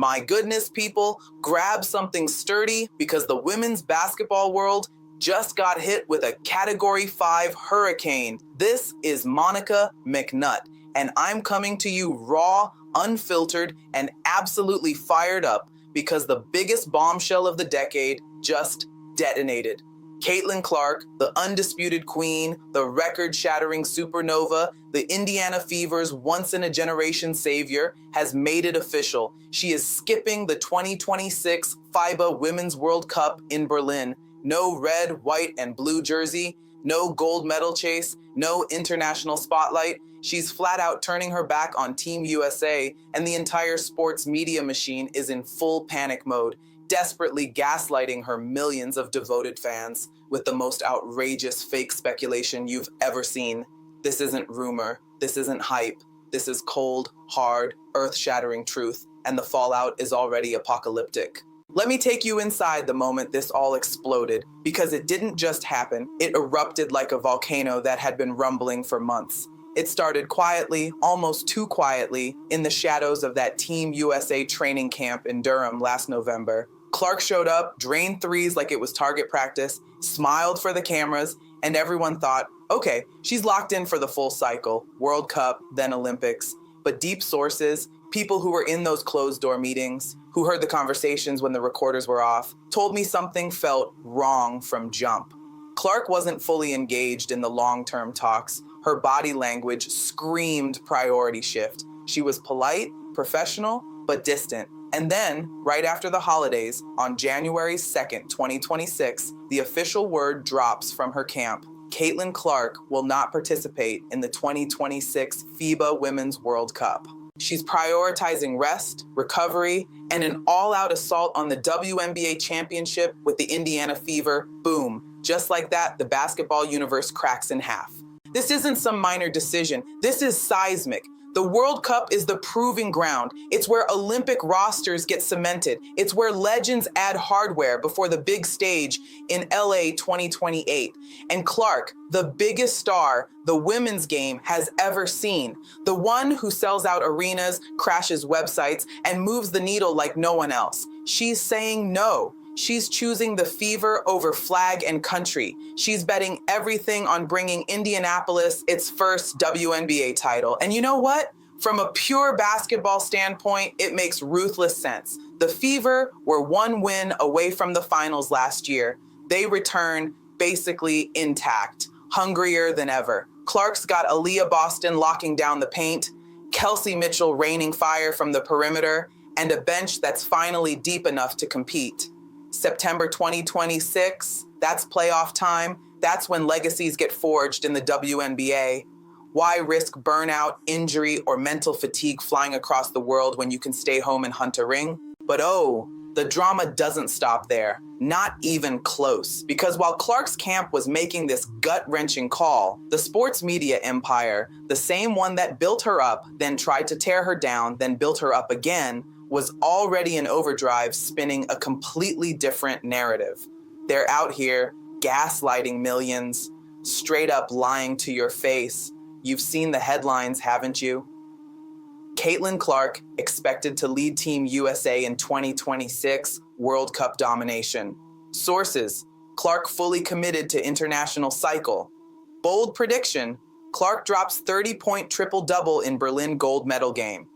My goodness, people, grab something sturdy because the women's basketball world just got hit with a Category 5 hurricane. This is Monica McNutt, and I'm coming to you raw, unfiltered, and absolutely fired up because the biggest bombshell of the decade just detonated. Caitlin Clark, the undisputed queen, the record-shattering supernova, the Indiana Fever's once-in-a-generation savior, has made it official. She is skipping the 2026 FIBA Women's World Cup in Berlin. No red, white, and blue jersey, no gold medal chase, no international spotlight. She's flat out turning her back on Team USA, and the entire sports media machine is in full panic mode, desperately gaslighting her millions of devoted fans with the most outrageous fake speculation you've ever seen. This isn't rumor, this isn't hype, this is cold, hard, earth-shattering truth, and the fallout is already apocalyptic. Let me take you inside the moment this all exploded, because it didn't just happen, it erupted like a volcano that had been rumbling for months. It started quietly, almost too quietly, in the shadows of that Team USA training camp in Durham last November. Clark showed up, drained threes like it was target practice, smiled for the cameras, and everyone thought, okay, she's locked in for the full cycle, World Cup, then Olympics. But deep sources, people who were in those closed-door meetings, who heard the conversations when the recorders were off, told me something felt wrong from jump. Clark wasn't fully engaged in the long-term talks. Her body language screamed priority shift. She was polite, professional, but distant. And then, right after the holidays, on January 2nd, 2026, the official word drops from her camp. Caitlin Clark will not participate in the 2026 FIBA Women's World Cup. She's prioritizing rest, recovery, and an all-out assault on the WNBA championship with the Indiana Fever. Boom. Just like that, the basketball universe cracks in half. This isn't some minor decision. This is seismic. The World Cup is the proving ground. It's where Olympic rosters get cemented. It's where legends add hardware before the big stage in LA 2028. And Clark, the biggest star the women's game has ever seen, the one who sells out arenas, crashes websites, and moves the needle like no one else, she's saying no. She's choosing the Fever over flag and country. She's betting everything on bringing Indianapolis its first WNBA title. And you know what? From a pure basketball standpoint, it makes ruthless sense. The Fever were one win away from the finals last year. They return basically intact, hungrier than ever. Clark's got Aaliyah Boston locking down the paint, Kelsey Mitchell raining fire from the perimeter, and a bench that's finally deep enough to compete. September 2026, that's playoff time. That's when legacies get forged in the WNBA. Why risk burnout, injury, or mental fatigue flying across the world when you can stay home and hunt a ring? But oh, the drama doesn't stop there. Not even close. Because while Clark's camp was making this gut-wrenching call, the sports media empire, the same one that built her up, then tried to tear her down, then built her up again, was already in overdrive, spinning a completely different narrative. They're out here gaslighting millions, straight up lying to your face. You've seen the headlines, haven't you? Caitlin Clark expected to lead Team USA in 2026 World Cup domination. Sources, Clark fully committed to international cycle. Bold prediction, Clark drops 30-point triple-double in Berlin gold medal game.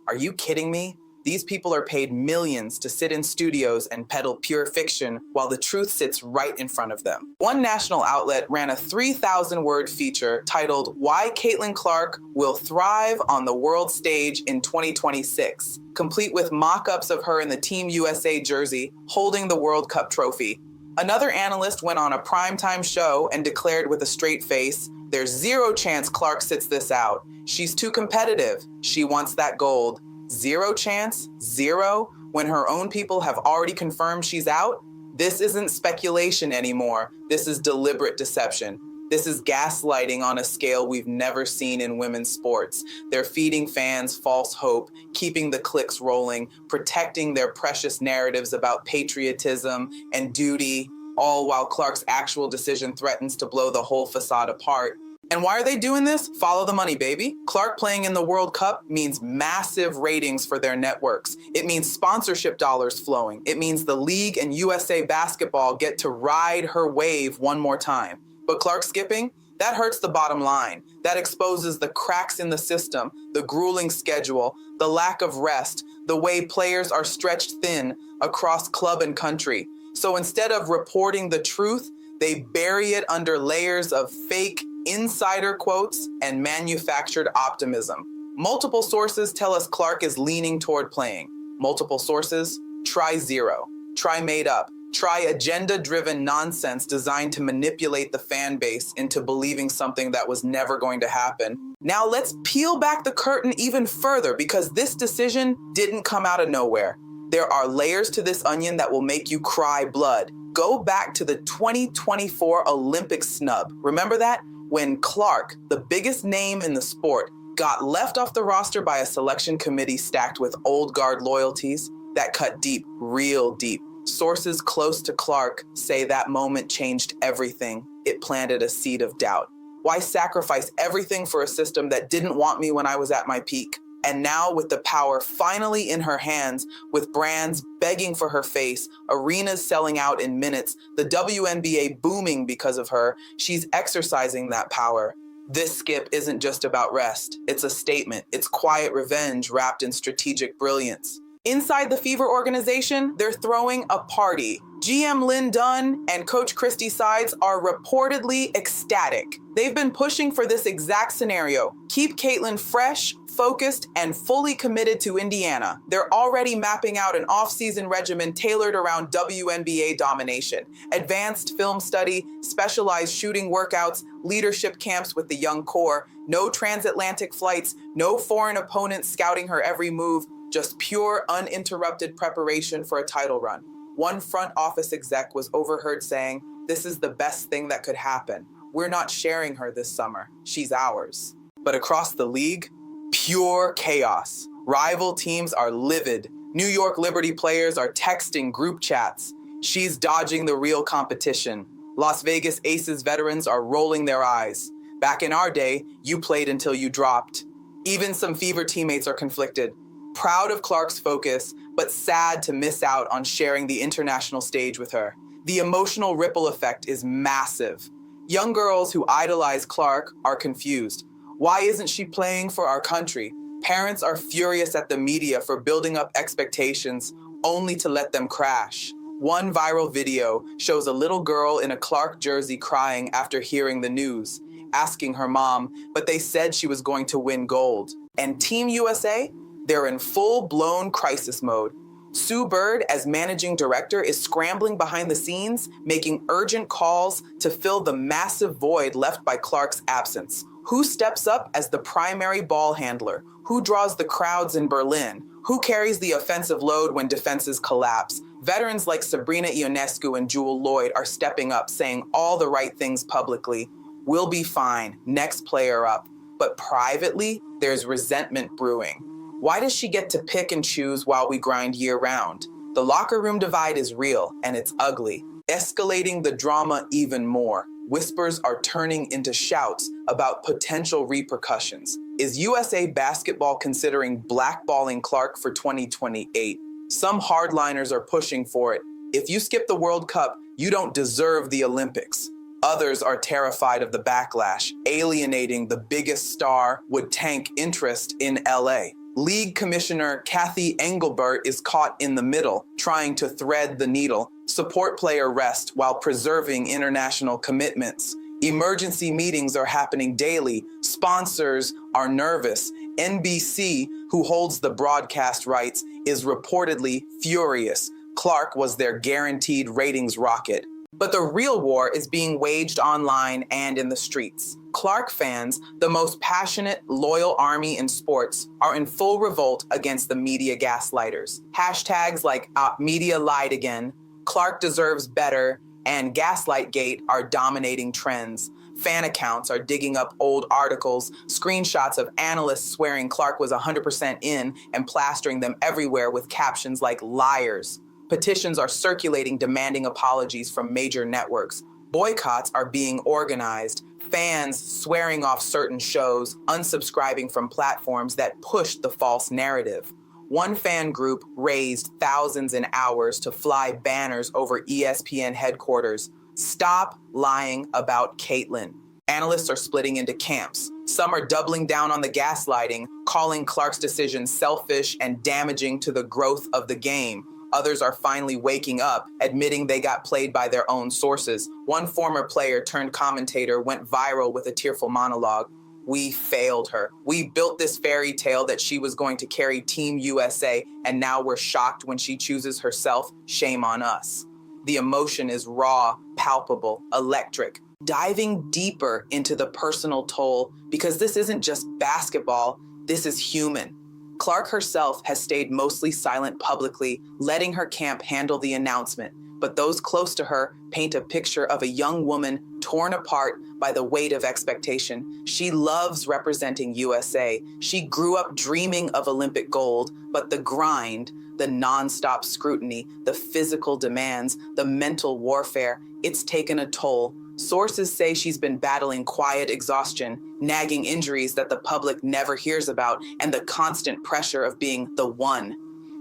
Are you kidding me? These people are paid millions to sit in studios and peddle pure fiction while the truth sits right in front of them. One national outlet ran a 3,000-word feature titled "Why Caitlin Clark Will Thrive on the World Stage in 2026," complete with mock-ups of her in the Team USA jersey holding the World Cup trophy. Another analyst went on a primetime show and declared with a straight face, "There's zero chance Clark sits this out. She's too competitive. She wants that gold." Zero chance? Zero? When her own people have already confirmed she's out? This isn't speculation anymore. This is deliberate deception. This is gaslighting on a scale we've never seen in women's sports. They're feeding fans false hope, keeping the clicks rolling, protecting their precious narratives about patriotism and duty, all while Clark's actual decision threatens to blow the whole facade apart. And why are they doing this? Follow the money, baby. Clark playing in the World Cup means massive ratings for their networks. It means sponsorship dollars flowing. It means the league and USA Basketball get to ride her wave one more time. But Clark skipping? That hurts the bottom line. That exposes the cracks in the system, the grueling schedule, the lack of rest, the way players are stretched thin across club and country. So instead of reporting the truth, they bury it under layers of fake insider quotes and manufactured optimism. Multiple sources tell us Clark is leaning toward playing. Multiple sources, try zero, try made up, try agenda-driven nonsense designed to manipulate the fan base into believing something that was never going to happen. Now let's peel back the curtain even further, because this decision didn't come out of nowhere. There are layers to this onion that will make you cry blood. Go back to the 2024 Olympic snub. Remember that? When Clark, the biggest name in the sport, got left off the roster by a selection committee stacked with old guard loyalties. That cut deep, real deep. Sources close to Clark say that moment changed everything. It planted a seed of doubt. Why sacrifice everything for a system that didn't want me when I was at my peak? And now, with the power finally in her hands, with brands begging for her face, arenas selling out in minutes, the WNBA booming because of her, she's exercising that power. This skip isn't just about rest. It's a statement. It's quiet revenge wrapped in strategic brilliance. Inside the Fever organization, they're throwing a party. GM Lynn Dunn and Coach Christy Sides are reportedly ecstatic. They've been pushing for this exact scenario. Keep Caitlin fresh, focused, and fully committed to Indiana. They're already mapping out an off-season regimen tailored around WNBA domination. Advanced film study, specialized shooting workouts, leadership camps with the young core, no transatlantic flights, no foreign opponents scouting her every move, just pure, uninterrupted preparation for a title run. One front office exec was overheard saying, "This is the best thing that could happen. We're not sharing her this summer. She's ours." But across the league, pure chaos. Rival teams are livid. New York Liberty players are texting group chats. She's dodging the real competition. Las Vegas Aces veterans are rolling their eyes. Back in our day, you played until you dropped. Even some Fever teammates are conflicted. Proud of Clark's focus, but sad to miss out on sharing the international stage with her. The emotional ripple effect is massive. Young girls who idolize Clark are confused. Why isn't she playing for our country? Parents are furious at the media for building up expectations only to let them crash. One viral video shows a little girl in a Clark jersey crying after hearing the news, asking her mom, but they said she was going to win gold. And Team USA? They're in full-blown crisis mode. Sue Bird, as managing director, is scrambling behind the scenes, making urgent calls to fill the massive void left by Clark's absence. Who steps up as the primary ball handler? Who draws the crowds in Berlin? Who carries the offensive load when defenses collapse? Veterans like Sabrina Ionescu and Jewel Lloyd are stepping up, saying all the right things publicly. We'll be fine, next player up. But privately, there's resentment brewing. Why does she get to pick and choose while we grind year-round? The locker room divide is real, and it's ugly, escalating the drama even more. Whispers are turning into shouts about potential repercussions. Is USA Basketball considering blackballing Clark for 2028? Some hardliners are pushing for it. If you skip the World Cup, you don't deserve the Olympics. Others are terrified of the backlash. Alienating the biggest star would tank interest in LA. League Commissioner Kathy Engelbert is caught in the middle, trying to thread the needle, support player rest while preserving international commitments. Emergency meetings are happening daily. Sponsors are nervous. NBC, who holds the broadcast rights, is reportedly furious. Clark was their guaranteed ratings rocket. But the real war is being waged online and in the streets. Clark fans, the most passionate, loyal army in sports, are in full revolt against the media gaslighters. Hashtags like "media lied again," "Clark deserves better," and "Gaslightgate" are dominating trends. Fan accounts are digging up old articles, screenshots of analysts swearing Clark was 100% in and plastering them everywhere with captions like "liars." Petitions are circulating demanding apologies from major networks. Boycotts are being organized, fans swearing off certain shows, unsubscribing from platforms that push the false narrative. One fan group raised thousands in hours to fly banners over ESPN headquarters. Stop lying about Caitlyn. Analysts are splitting into camps. Some are doubling down on the gaslighting, calling Clark's decision selfish and damaging to the growth of the game. Others are finally waking up, admitting they got played by their own sources. One former player turned commentator went viral with a tearful monologue. We failed her. We built this fairy tale that she was going to carry Team USA, and now we're shocked when she chooses herself. Shame on us. The emotion is raw, palpable, electric. Diving deeper into the personal toll, because this isn't just basketball, this is human. Clark herself has stayed mostly silent publicly, letting her camp handle the announcement. But those close to her paint a picture of a young woman torn apart by the weight of expectation. She loves representing USA. She grew up dreaming of Olympic gold, but the grind, the nonstop scrutiny, the physical demands, the mental warfare, it's taken a toll. Sources say she's been battling quiet exhaustion, nagging injuries that the public never hears about, and the constant pressure of being the one.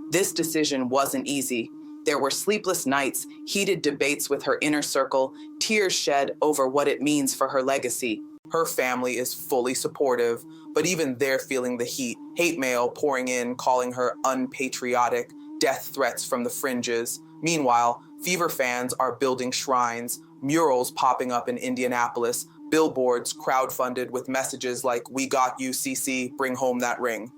This decision wasn't easy. There were sleepless nights, heated debates with her inner circle, tears shed over what it means for her legacy. Her family is fully supportive, but even they're feeling the heat. Hate mail pouring in, calling her unpatriotic, death threats from the fringes. Meanwhile, Fever fans are building shrines, murals popping up in Indianapolis, billboards crowdfunded with messages like, "We got you, CC, bring home that ring."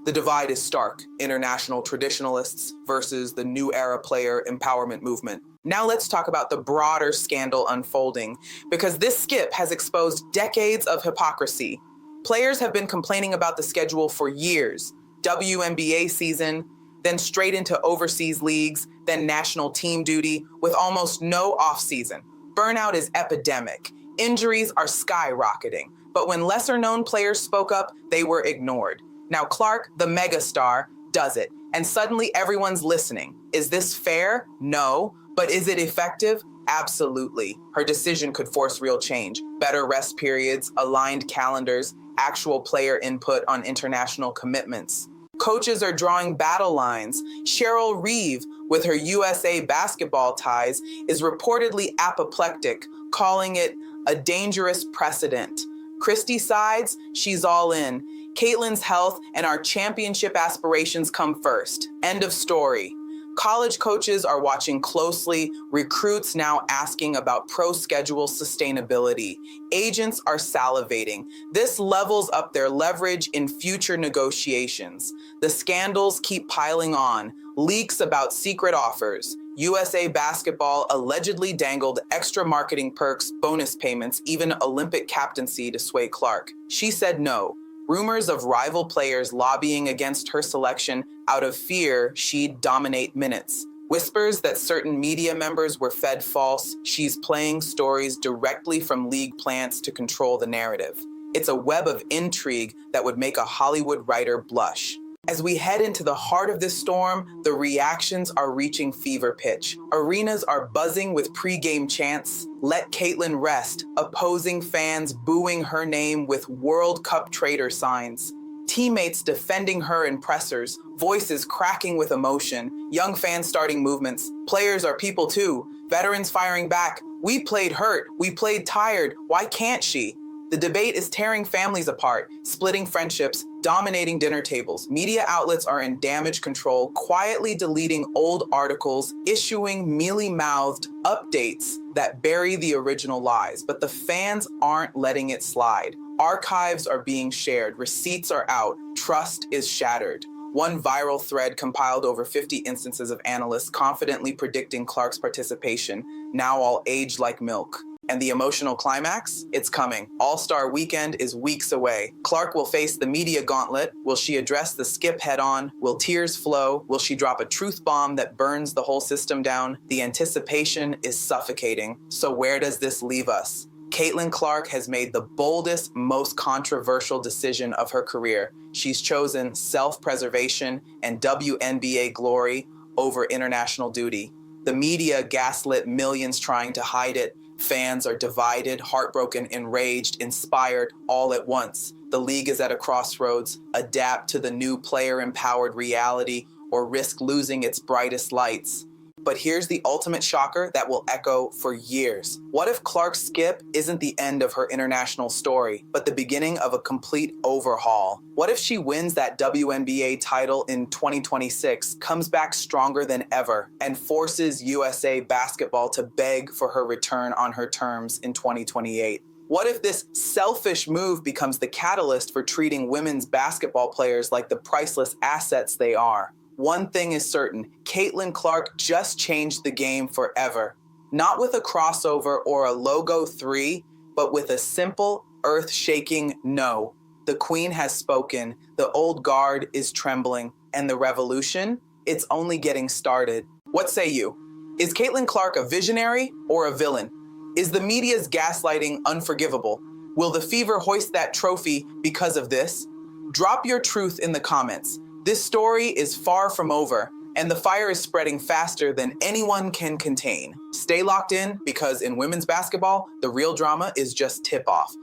The divide is stark, international traditionalists versus the new era player empowerment movement. Now let's talk about the broader scandal unfolding, because this skip has exposed decades of hypocrisy. Players have been complaining about the schedule for years. WNBA season, then straight into overseas leagues, then national team duty, with almost no off-season. Burnout is epidemic. Injuries are skyrocketing. But when lesser-known players spoke up, they were ignored. Now Clark, the megastar, does it. And suddenly everyone's listening. Is this fair? No. But is it effective? Absolutely. Her decision could force real change. Better rest periods, aligned calendars, actual player input on international commitments. Coaches are drawing battle lines. Cheryl Reeve, with her USA basketball ties, is reportedly apoplectic, calling it a dangerous precedent. Christy sides, she's all in. Caitlyn's health and our championship aspirations come first. End of story. College coaches are watching closely, recruits now asking about pro schedule sustainability. Agents are salivating. This levels up their leverage in future negotiations. The scandals keep piling on. Leaks about secret offers. USA Basketball allegedly dangled extra marketing perks, bonus payments, even Olympic captaincy to sway Clark. She said no. Rumors of rival players lobbying against her selection out of fear she'd dominate minutes. Whispers that certain media members were fed false. She's playing stories directly from league plants to control the narrative. It's a web of intrigue that would make a Hollywood writer blush. As we head into the heart of this storm, the reactions are reaching fever pitch. Arenas are buzzing with pre-game chants, "Let Caitlyn rest," opposing fans booing her name with World Cup traitor signs. Teammates defending her in pressers, voices cracking with emotion, young fans starting movements. Players are people too, veterans firing back. "We played hurt, we played tired, why can't she?" The debate is tearing families apart, splitting friendships, dominating dinner tables. Media outlets are in damage control, quietly deleting old articles, issuing mealy-mouthed updates that bury the original lies. But the fans aren't letting it slide. Archives are being shared, receipts are out, trust is shattered. One viral thread compiled over 50 instances of analysts confidently predicting Clark's participation, now all aged like milk. And the emotional climax? It's coming. All-Star Weekend is weeks away. Clark will face the media gauntlet. Will she address the skip head-on? Will tears flow? Will she drop a truth bomb that burns the whole system down? The anticipation is suffocating. So where does this leave us? Caitlyn Clark has made the boldest, most controversial decision of her career. She's chosen self-preservation and WNBA glory over international duty. The media gaslit millions trying to hide it. Fans are divided, heartbroken, enraged, inspired, all at once. The league is at a crossroads: adapt to the new player-empowered reality or risk losing its brightest lights. But here's the ultimate shocker that will echo for years. What if Clark's skip isn't the end of her international story, but the beginning of a complete overhaul? What if she wins that WNBA title in 2026, comes back stronger than ever, and forces USA basketball to beg for her return on her terms in 2028? What if this selfish move becomes the catalyst for treating women's basketball players like the priceless assets they are? One thing is certain: Caitlin Clark just changed the game forever. Not with a crossover or a logo 3, but with a simple, earth-shaking no. The queen has spoken, the old guard is trembling, and the revolution? It's only getting started. What say you? Is Caitlin Clark a visionary or a villain? Is the media's gaslighting unforgivable? Will the Fever hoist that trophy because of this? Drop your truth in the comments. This story is far from over, and the fire is spreading faster than anyone can contain. Stay locked in, because in women's basketball, the real drama is just tip-off.